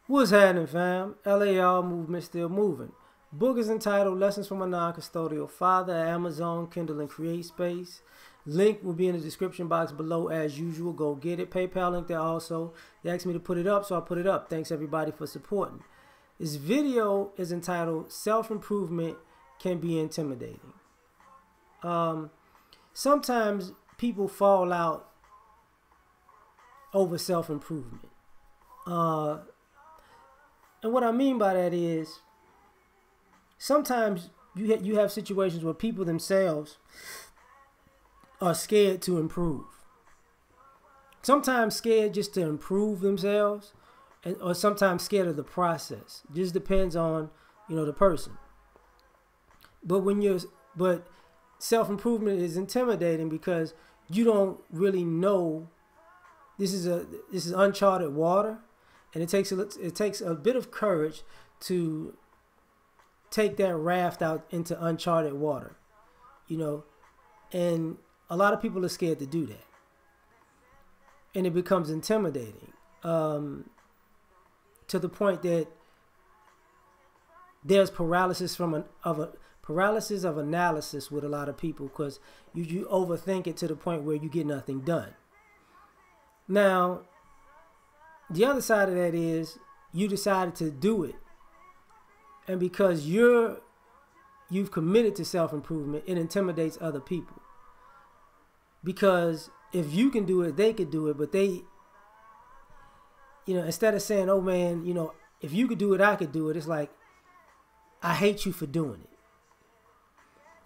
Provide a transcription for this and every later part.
What's happening, fam? L.A.R. movement still moving. Book is entitled Lessons from a Non-Custodial Father at Amazon, Kindle, and Create Space. Link will be in the description box below as usual. Go get it. PayPal link there also. They asked me to put it up, so I put it up. Thanks everybody for supporting. This video is entitled Self-Improvement Can Be Intimidating. Sometimes people fall out over self-improvement. And what I mean by that is sometimes you have situations where people themselves are scared to improve. Sometimes scared just to improve themselves, or sometimes scared of the process. Just depends on, the person. But self-improvement is intimidating because you don't really know. This is uncharted water. And it takes a bit of courage to take that raft out into uncharted water, and a lot of people are scared to do that, and it becomes intimidating to the point that there's paralysis of analysis with a lot of people because you overthink it to the point where you get nothing done. Now, the other side of that is you decided to do it. And because you've committed to self-improvement, it intimidates other people. Because if you can do it, they could do it. But they, instead of saying, oh man, if you could do it, I could do it. It's like, I hate you for doing it.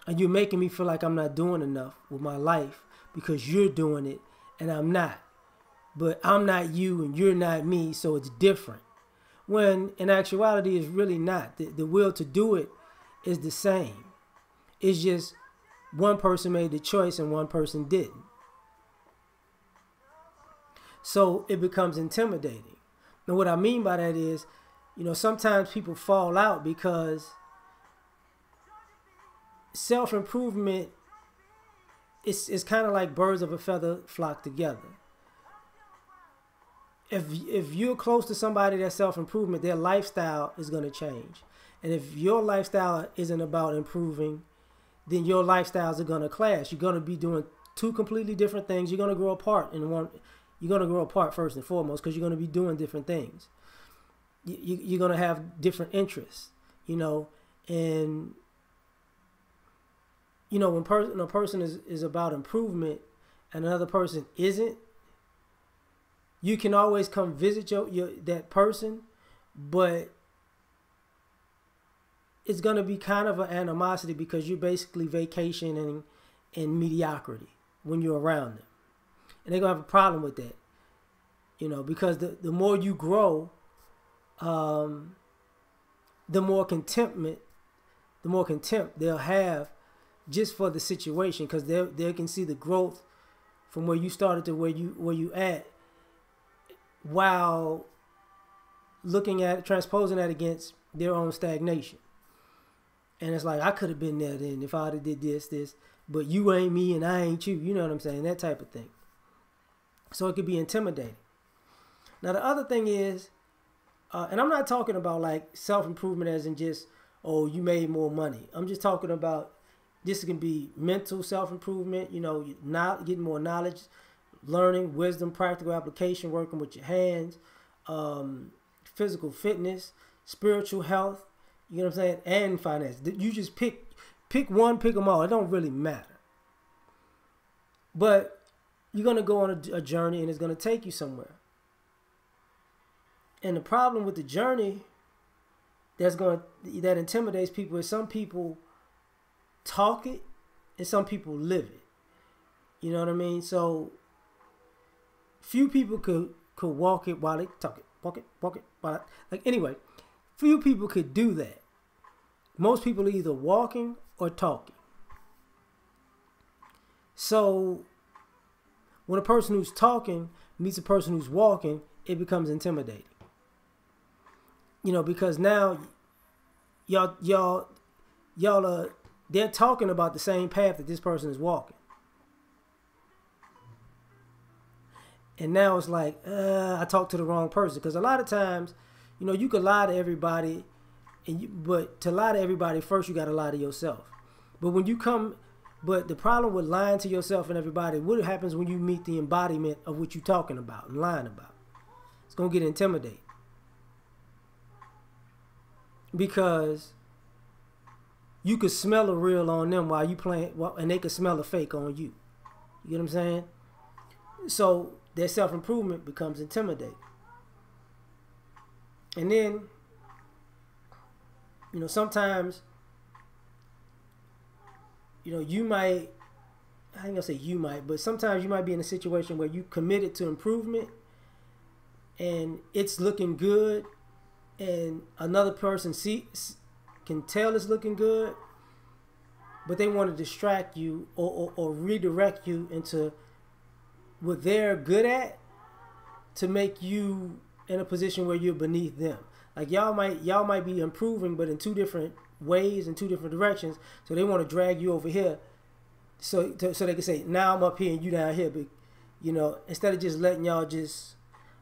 And you're making me feel like I'm not doing enough with my life because you're doing it and I'm not. But I'm not you and you're not me, so it's different. When in actuality, it's really not. The will to do it is the same. It's just one person made the choice and one person didn't. So it becomes intimidating. Now what I mean by that is, sometimes people fall out because self-improvement is kind of like birds of a feather flock together. If you're close to somebody that's self-improvement, their lifestyle is going to change. And if your lifestyle isn't about improving, then your lifestyles are going to clash. You're going to be doing two completely different things. You're going to grow apart in one. You're going to grow apart first and foremost because you're going to be doing different things. You're going to have different interests, and when a person is about improvement and another person isn't, you can always come visit that person, but it's going to be kind of an animosity because you're basically vacationing in mediocrity when you're around them. And they're going to have a problem with that, because the more you grow, the more contempt they'll have just for the situation because they can see the growth from where you started to where you at, while looking at transposing that against their own stagnation. And it's like, I could have been there then if I would have did this, but you ain't me and I ain't you. You know what I'm saying? That type of thing. So it could be intimidating. Now the other thing is, and I'm not talking about like self-improvement as in just, oh, you made more money. I'm just talking about this can be mental self-improvement, not getting more knowledge, learning, wisdom, practical application, working with your hands, physical fitness, spiritual health, you know what I'm saying, and finance. You just pick one, pick them all. It don't really matter. But you're going to go on a journey and it's going to take you somewhere. And the problem with the journey that intimidates people is some people talk it and some people live it. You know what I mean? So few people could walk it while they talk it. Walk it while anyway, few people could do that. Most people are either walking or talking. So when a person who's talking meets a person who's walking, it becomes intimidating. Because now y'all are, they're talking about the same path that this person is walking. And now it's like, I talked to the wrong person. Because a lot of times, You know, you could lie to everybody, but to lie to everybody first, you got to lie to yourself. But the problem with lying to yourself and everybody, what happens when you meet the embodiment of what you're talking about and lying about? It's gonna get intimidating because you could smell a real on them while you playing, and they could smell a fake on you. You get what I'm saying? So their self-improvement becomes intimidating. And then, you know, sometimes, you know, you might, I ain't gonna say you might, but sometimes you might be in a situation where you committed to improvement and it's looking good and another person can tell it's looking good, but they want to distract you or redirect you into what they're good at to make you in a position where you're beneath them. Like y'all might be improving, but in two different ways, in two different directions. So they want to drag you over here, so they can say, now I'm up here and you down here. But you know, instead of just letting y'all just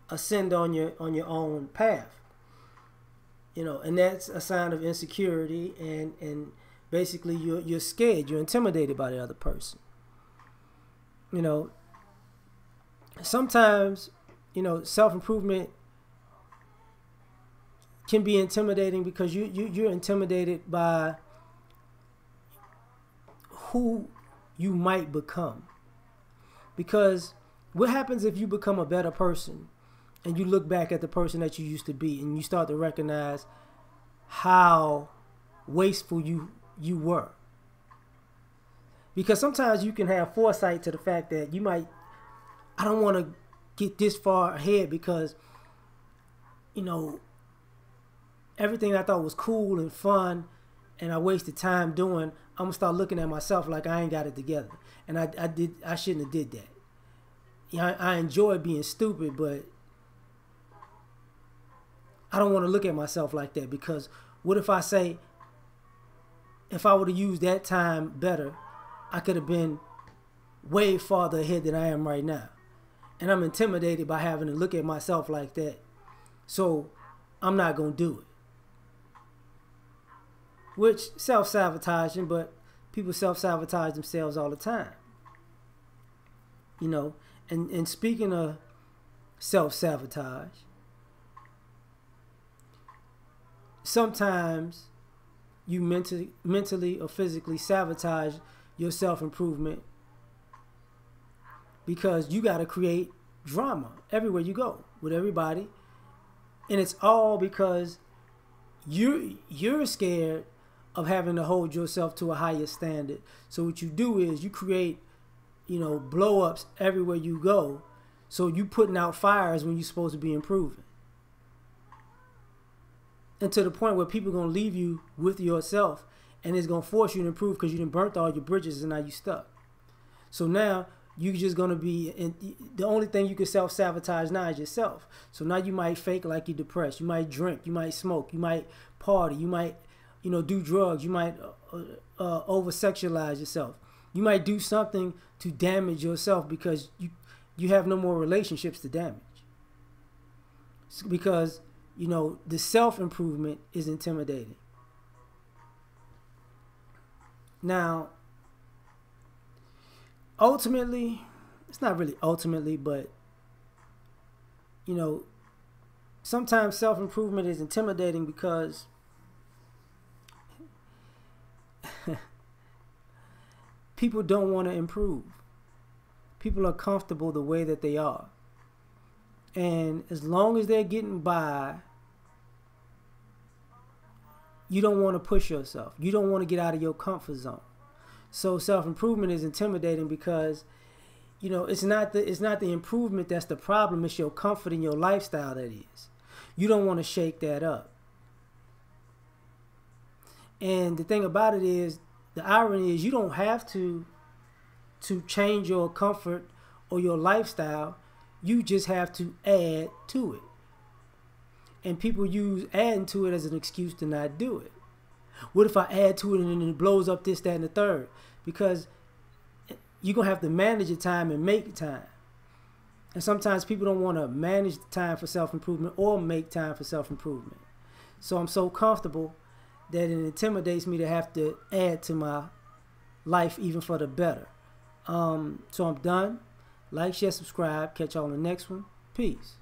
ascend on your own path. You know, and that's a sign of insecurity, and basically you're scared, you're intimidated by the other person. You know, sometimes, you know, self-improvement can be intimidating because you're intimidated by who you might become. Because what happens if you become a better person and you look back at the person that you used to be and you start to recognize how wasteful you were? Because sometimes you can have foresight to the fact that you might, I don't want to get this far ahead because, you know, everything I thought was cool and fun and I wasted time doing, I'm gonna start looking at myself like I ain't got it together. And I shouldn't have did that. Yeah, I enjoy being stupid, but I don't want to look at myself like that, because what if I say, if I would have used that time better, I could have been way farther ahead than I am right now. And I'm intimidated by having to look at myself like that. So I'm not going to do it. Which, self-sabotaging, but people self-sabotage themselves all the time. You know, and speaking of self-sabotage, sometimes you mentally or physically sabotage your self-improvement because you got to create drama everywhere you go with everybody, and it's all because you're scared of having to hold yourself to a higher standard. So what you do is you create, you know, blow-ups everywhere you go, so you putting out fires when you're supposed to be improving. And to the point where people are going to leave you with yourself, and it's going to force you to improve because you done burnt all your bridges and now you stuck. So now you're just going to be, the only thing you can self-sabotage now is yourself. So now you might fake like you're depressed. You might drink. You might smoke. You might party. You might, you know, do drugs. You might over-sexualize yourself. You might do something to damage yourself because you have no more relationships to damage. Because, you know, the self-improvement is intimidating. Now, ultimately, it's not really ultimately, but, you know, sometimes self-improvement is intimidating because people don't want to improve. People are comfortable the way that they are. And as long as they're getting by, you don't want to push yourself. You don't want to get out of your comfort zone. So self-improvement is intimidating because, you know, it's not the improvement that's the problem. It's your comfort and your lifestyle that is. You don't want to shake that up. And the thing about it is, the irony is, you don't have to change your comfort or your lifestyle. You just have to add to it. And people use adding to it as an excuse to not do it. What if I add to it and then it blows up this, that, and the third? Because you're going to have to manage your time and make time. And sometimes people don't want to manage the time for self-improvement or make time for self-improvement. So I'm so comfortable that it intimidates me to have to add to my life even for the better. So I'm done. Like, share, subscribe. Catch y'all on the next one. Peace.